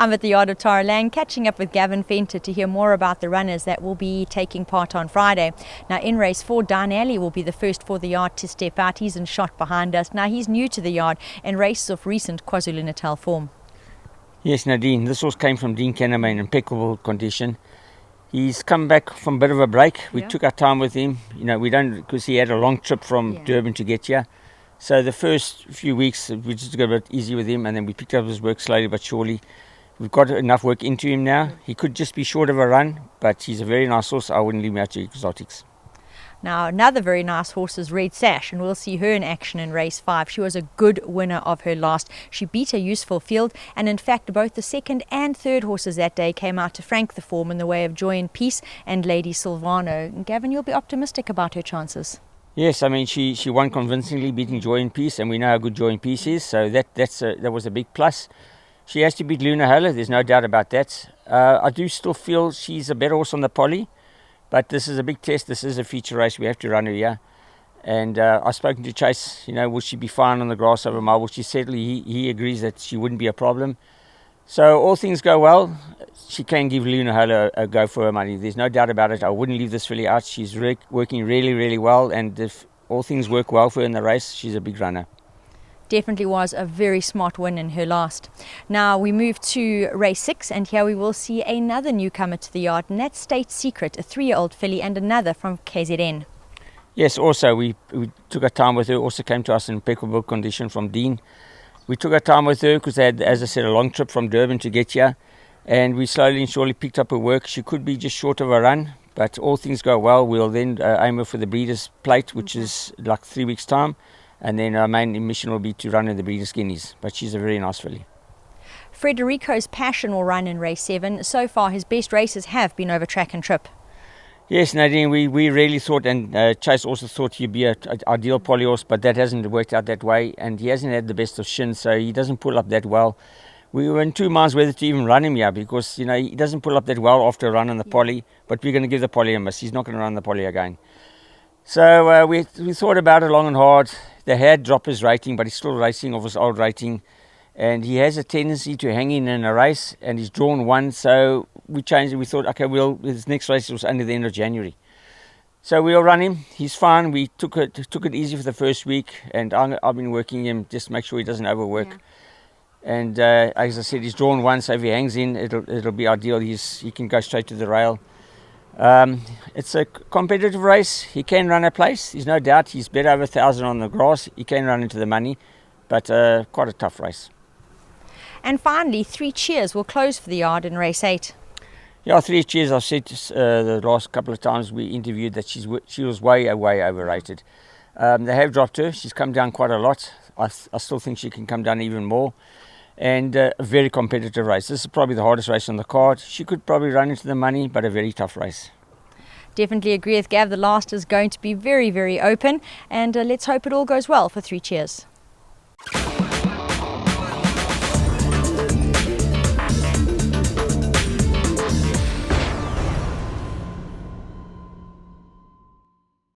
I'm at the yard of Tara LAING, catching up with Gavin Fenter to hear more about the runners that will be taking part on Friday. Now, in race 4, Darnelli will be the first for the yard to step out. He's in shot behind us. Now, he's new to the yard and races of recent KwaZulu-Natal form. Yes, Nadine, this horse came from Dean Kennemer in impeccable condition. He's come back from a bit of a break. We took our time with him. Because he had a long trip from Durban to get here. So the first few weeks, we just got a bit easy with him, and then we picked up his work slowly but surely. We've got enough work into him now. He could just be short of a run, but he's a very nice horse. I wouldn't leave him out to exotics. Now, another very nice horse is Red Sash, and we'll see her in action in race 5. She was a good winner of her last. She beat a useful field, and in fact, both the second and third horses that day came out to frank the form in the way of Joy and Peace and Lady Silvano. Gavin, you'll be optimistic about her chances. Yes, I mean, she won convincingly, beating Joy and Peace, and we know how good Joy and Peace is, so that was a big plus. She has to beat Luna Holla, there's no doubt about that. I do still feel she's a better horse on the poly, but this is a big test. This is a feature race. We have to run her here. And I've spoken to Chase, will she be fine on the grass over marble? She said he agrees that she wouldn't be a problem. So all things go well, she can give Luna Holla a go for her money. There's no doubt about it. I wouldn't leave this filly out. She's working really, really well. And if all things work well for her in the race, she's a big runner. Definitely was a very smart win in her last. Now we move to race 6, and here we will see another newcomer to the yard, and that's State Secret, a 3-year-old filly, and another from KZN. Yes, also we took our time with her. Also came to us in impeccable condition from Dean. We took our time with her because they had, as I said, a long trip from Durban to get here, and we slowly and surely picked up her work. She could be just short of a run, but all things go well. We'll then aim her for the Breeders' Plate, which is like 3 weeks' time. And then our main mission will be to run in the Breeders' Guineas. But she's a very nice filly. Frederico's Passion will run in race 7. So far, his best races have been over track and trip. Yes, Nadine, we really thought, and Chase also thought he'd be an ideal poly horse, but that hasn't worked out that way. And he hasn't had the best of shins, so he doesn't pull up that well. We were in 2 minds whether to even run him here because, he doesn't pull up that well after a run on the poly. But we're going to give the poly a miss. He's not going to run the poly again. So we thought about it long and hard. They had dropped his rating, but he's still racing off his old rating. And he has a tendency to hang in a race, and he's drawn 1. So we changed it. We thought, okay, his next race was only the end of January. So we'll run him. He's fine. We took it easy for the first week, and I've been working him just to make sure he doesn't overwork. Yeah. And as I said, he's drawn 1, so if he hangs in, it'll be ideal. He can go straight to the rail. It's a competitive race. He can run a place. There's no doubt. He's better over 1,000 on the grass. He can run into the money, but quite a tough race. And finally, 3 Cheers will close for the yard in race 8. Yeah, 3 Cheers. I've said the last couple of times we interviewed that she was way overrated. They have dropped her. She's come down quite a lot. I still think she can come down even more. And a very competitive race. This is probably the hardest race on the card. She could probably run into the money, but a very tough race. Definitely agree with Gav. The last is going to be very, very open. And let's hope it all goes well for 3 Cheers.